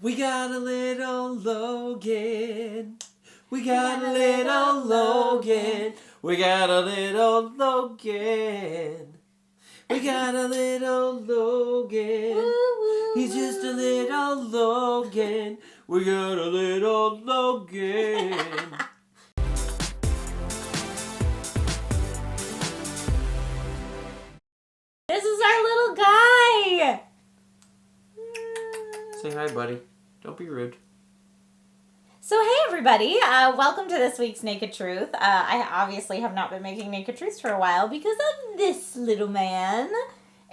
We got a little Logan. We got a little Logan. We got a little Logan. We got a little Logan. He's just a little Logan. We got a little Logan. This is our little guy. Say hi, buddy. Don't be rude. So hey everybody, welcome to this week's Naked Truth. I obviously have not been making Naked Truths for a while because of this little man.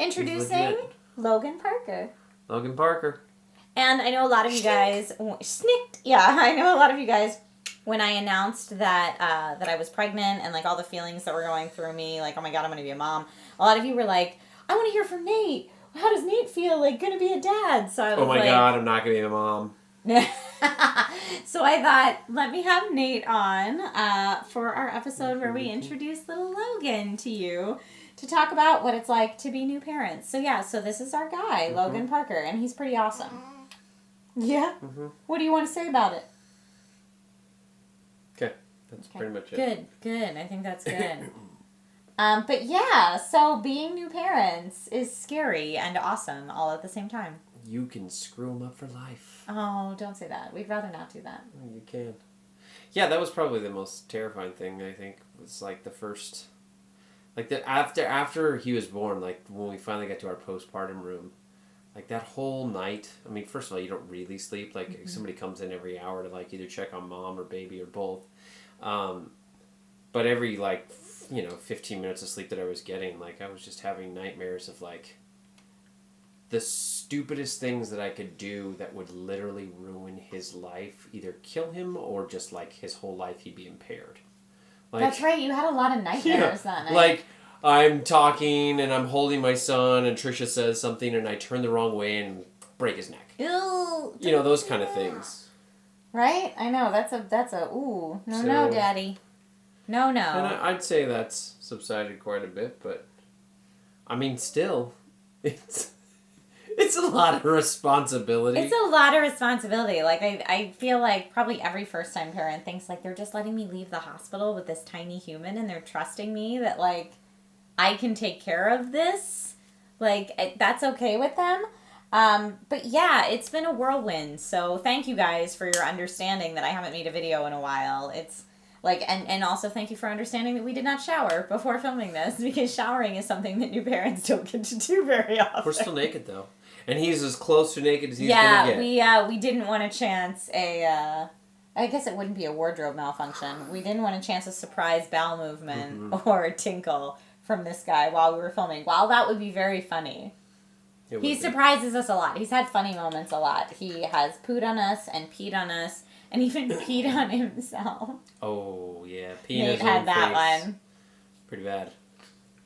Introducing Logan Parker. Logan Parker. And I know a lot of you guys... Snicked! Yeah, I know a lot of you guys, when I announced that I was pregnant and like all the feelings that were going through me, like, oh my god, I'm going to be a mom, a lot of you were like, I want to hear from Nate. How does Nate feel like going to be a dad? So I was oh my god, I'm not going to be a mom. So I thought, let me have Nate on for our episode where we introduce little Logan to you to talk about what it's like to be new parents. So yeah, so this is our guy, Logan Parker, and he's pretty awesome. Yeah? What do you want to say about it? Okay, that's pretty much it. Good. I think that's good. But yeah, so being new parents is scary and awesome all at the same time. You can screw them up for life. Oh, don't say that. We'd rather not do that. You can. Yeah, that was probably the most terrifying thing, I think, was like the first... Like, after he was born, like, when we finally got to our postpartum room, like, that whole night, I mean, first of all, you don't really sleep. Like, somebody comes in every hour to, like, either check on mom or baby or both. But every, like, 15 minutes of sleep that I was getting, like, I was just having nightmares of, like, the stupidest things that I could do that would literally ruin his life, either kill him or just, like, his whole life he'd be impaired. Like, that's right, you had a lot of nightmares that night. Like, I'm talking and I'm holding my son and Trisha says something and I turn the wrong way and break his neck. Ew. Those kind of things. Right? I know, that's a, ooh. No, daddy. No. And I'd say that's subsided quite a bit, but, I mean, still, it's a lot of responsibility. It's a lot of responsibility. Like, I feel like probably every first-time parent thinks, like, they're just letting me leave the hospital with this tiny human and they're trusting me that, like, I can take care of this. Like, that's okay with them. But yeah, it's been a whirlwind. So thank you guys for your understanding that I haven't made a video in a while. It's, like, and also thank you for understanding that we did not shower before filming this because showering is something that new parents don't get to do very often. We're still naked, though. And he's as close to naked as he's gonna get. Yeah, we didn't want to chance I guess it wouldn't be a wardrobe malfunction. We didn't want to chance a surprise bowel movement or a tinkle from this guy while we were filming. While that would be very funny. He surprises us a lot. He's had funny moments a lot. He has pooed on us and peed on us and even peed on himself. Oh, yeah. Nate had that one. Pretty bad.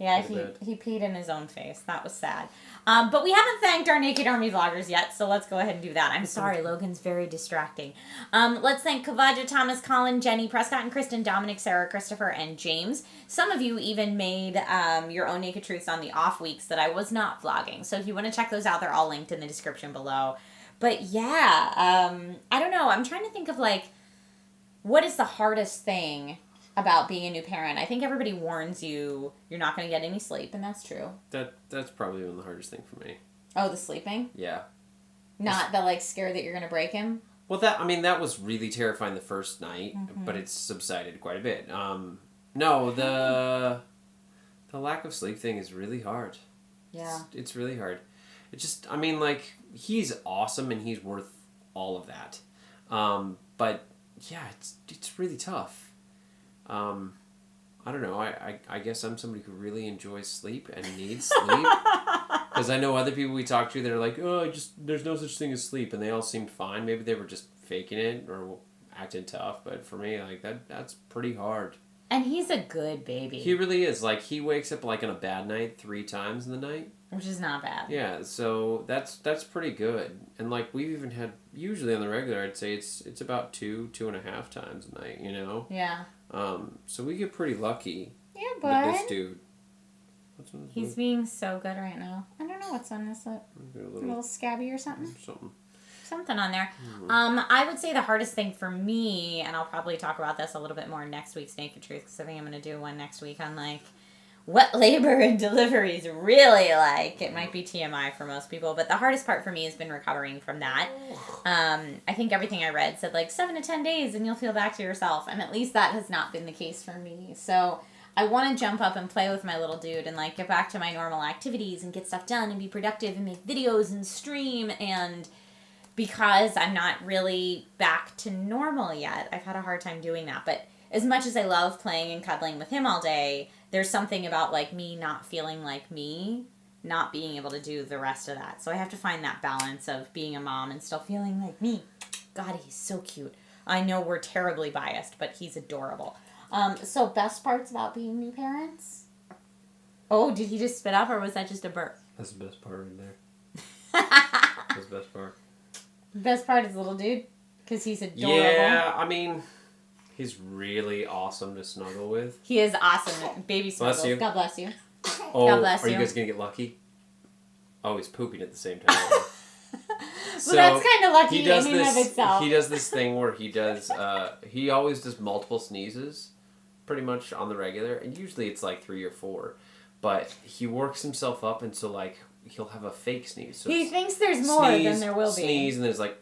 Yeah, he peed in his own face. That was sad. But we haven't thanked our Naked Army vloggers yet, so let's go ahead and do that. I'm sorry, Logan's very distracting. Let's thank Kavaja, Thomas, Colin, Jenny, Prescott, and Kristen, Dominic, Sarah, Christopher, and James. Some of you even made your own Naked Truths on the off weeks that I was not vlogging. So if you want to check those out, they're all linked in the description below. But yeah, I don't know. I'm trying to think of, like, what is the hardest thing about being a new parent. I think everybody warns you you're not going to get any sleep, and that's true. That's probably one of the hardest thing for me. Oh, the sleeping? Yeah. Not the, like, scare that you're going to break him? Well, that was really terrifying the first night, but it's subsided quite a bit. No, the lack of sleep thing is really hard. Yeah. It's really hard. It just, I mean, like, he's awesome and he's worth all of that. But yeah, it's really tough. I don't know. I guess I'm somebody who really enjoys sleep and needs sleep. Because I know other people we talk to that are like, oh, there's no such thing as sleep, and they all seemed fine. Maybe they were just faking it or acting tough. But for me, like, that's pretty hard. And he's a good baby. He really is. Like, he wakes up, like, on a bad night 3 times in the night. Which is not bad. Yeah, so that's pretty good. And, like, we've even had, usually on the regular, I'd say it's about 2.5 times a night, Yeah. So we get pretty lucky. Yeah, bud. With this dude. What's on this He's being so good right now. I don't know what's on this lip. A little scabby or something? Something. Something on there. I would say the hardest thing for me, and I'll probably talk about this a little bit more in next week's Naked Truth, because I think I'm going to do one next week on, like, what labor and delivery is really like. It might be TMI for most people, but the hardest part for me has been recovering from that. I think everything I read said, like, 7 to 10 days and you'll feel back to yourself, and at least that has not been the case for me. So I want to jump up and play with my little dude and, like, get back to my normal activities and get stuff done and be productive and make videos and stream. And because I'm not really back to normal yet, I've had a hard time doing that. But as much as I love playing and cuddling with him all day, there's something about, like, me not feeling like me, not being able to do the rest of that. So I have to find that balance of being a mom and still feeling like me. God, he's so cute. I know we're terribly biased, but he's adorable. So best parts about being new parents? Oh, did he just spit up, or was that just a burp? That's the best part right there. That's the best part. Best part is little dude? Because he's adorable. Yeah, I mean, he's really awesome to snuggle with. He is awesome. Baby snuggles. Bless you. God bless you. Oh, God bless are you you. guys going to get lucky? Oh, he's pooping at the same time. Well, that's kind of lucky in and of itself. He does this thing where he always does multiple sneezes, pretty much on the regular, and usually it's like 3 or 4, but he works himself up into, like, he'll have a fake sneeze. So he thinks there's more than there will be. Sneeze, and there's like...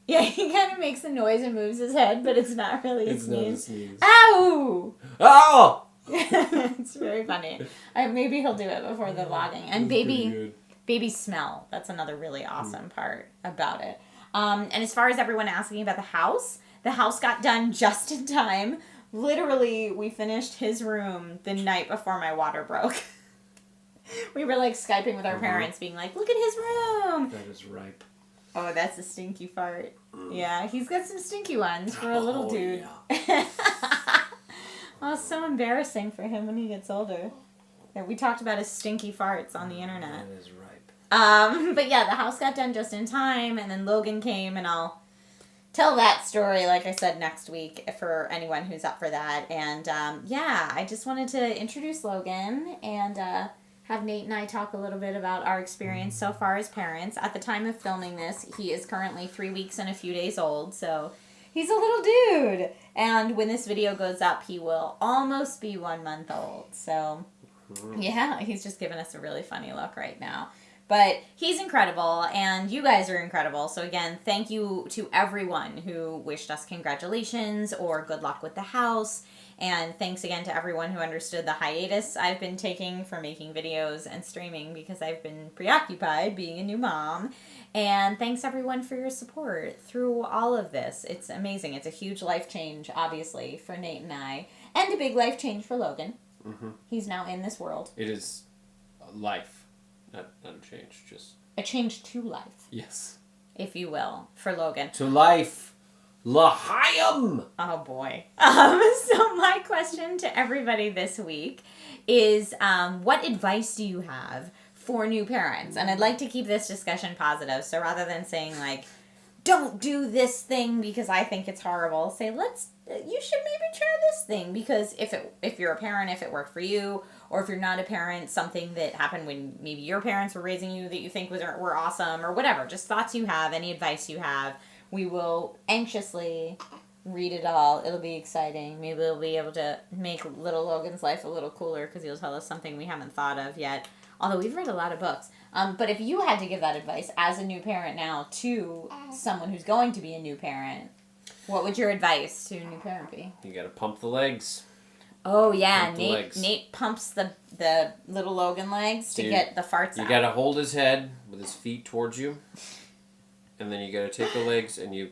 Yeah, he kind of makes a noise and moves his head, but it's not really a sneeze. Not a sneeze. Ow! Oh! It's very funny. Maybe he'll do it before the vlogging. And baby smell. That's another really awesome part about it. And as far as everyone asking about the house got done just in time. Literally, we finished his room the night before my water broke. We were, like, Skyping with our parents, being like, look at his room. That is ripe. Oh, that's a stinky fart. Yeah, he's got some stinky ones for a little dude. Yeah. Oh, it's so embarrassing for him when he gets older. Yeah, we talked about his stinky farts on the internet. That is ripe. But yeah, the house got done just in time, and then Logan came, and I'll tell that story, like I said, next week for anyone who's up for that. And yeah, I just wanted to introduce Logan and have Nate and I talk a little bit about our experience so far as parents. At the time of filming this, he is currently 3 weeks and a few days old, so he's a little dude. And when this video goes up, he will almost be 1 month old. So yeah, he's just giving us a really funny look right now. But he's incredible, and you guys are incredible. So again, thank you to everyone who wished us congratulations or good luck with the house. And thanks again to everyone who understood the hiatus I've been taking for making videos and streaming because I've been preoccupied being a new mom. And thanks everyone for your support through all of this. It's amazing. It's a huge life change, obviously, for Nate and I. And a big life change for Logan. Mm-hmm. He's now in this world. It is life, not a change, just... A change to life. Yes. If you will, for Logan. To life. L'chaim! Oh boy. So my question to everybody this week is, what advice do you have for new parents? And I'd like to keep this discussion positive. So rather than saying, like, don't do this thing because I think it's horrible, say, you should maybe try this thing because if you're a parent, if it worked for you, or if you're not a parent, something that happened when maybe your parents were raising you that you think were awesome, or whatever, just thoughts you have, any advice you have. We will anxiously read it all. It'll be exciting. Maybe we'll be able to make little Logan's life a little cooler because he'll tell us something we haven't thought of yet. Although we've read a lot of books. But if you had to give that advice as a new parent now to someone who's going to be a new parent, what would your advice to a new parent be? You gotta pump the legs. Oh, yeah. Nate pumps the little Logan legs to get the farts out. You gotta hold his head with his feet towards you. And then you gotta take the legs and you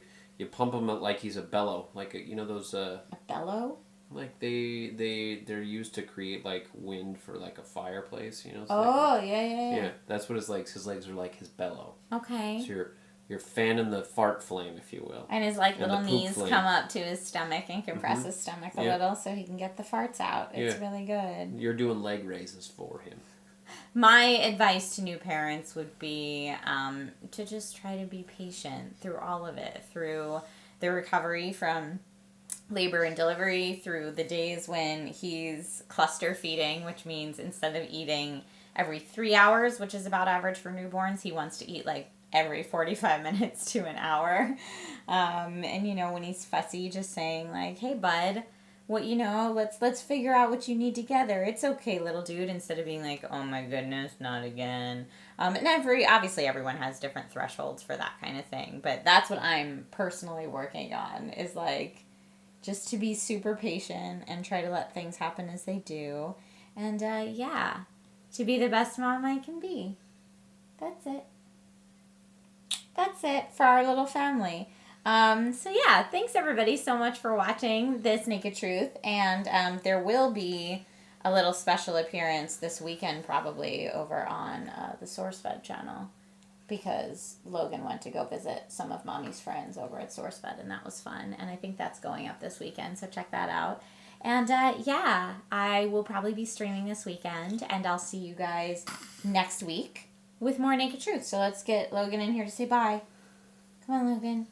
pump him like he's a bellow, like those. A bellow? Like they're used to create like wind for like a fireplace, So yeah. That's what his legs. His legs are like his bellow. Okay. So you're fanning the fart flame, if you will. And his little knees come up to his stomach and compress his stomach a little so he can get the farts out. It's really good. You're doing leg raises for him. My advice to new parents would be to just try to be patient through all of it, through the recovery from labor and delivery, through the days when he's cluster feeding, which means instead of eating every 3 hours, which is about average for newborns, he wants to eat like every 45 minutes to an hour. And, you know, when he's fussy, just saying, like, hey, bud, what, you know, let's figure out what you need together. It's okay, little dude, instead of being like, oh, my goodness, not again. And obviously everyone has different thresholds for that kind of thing. But that's what I'm personally working on, is, like, just to be super patient and try to let things happen as they do. And, yeah, to be the best mom I can be. That's it. That's it for our little family. So yeah, thanks everybody so much for watching this Naked Truth. And there will be a little special appearance this weekend probably over on the SourceFed channel. Because Logan went to go visit some of Mommy's friends over at SourceFed, and that was fun. And I think that's going up this weekend, so check that out. And yeah, I will probably be streaming this weekend, and I'll see you guys next week with more Naked Truth. So let's get Logan in here to say bye. Come on, Logan.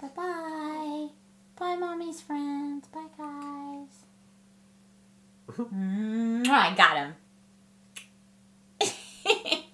Bye-bye. Bye, Mommy's friends. Bye, guys. I got him.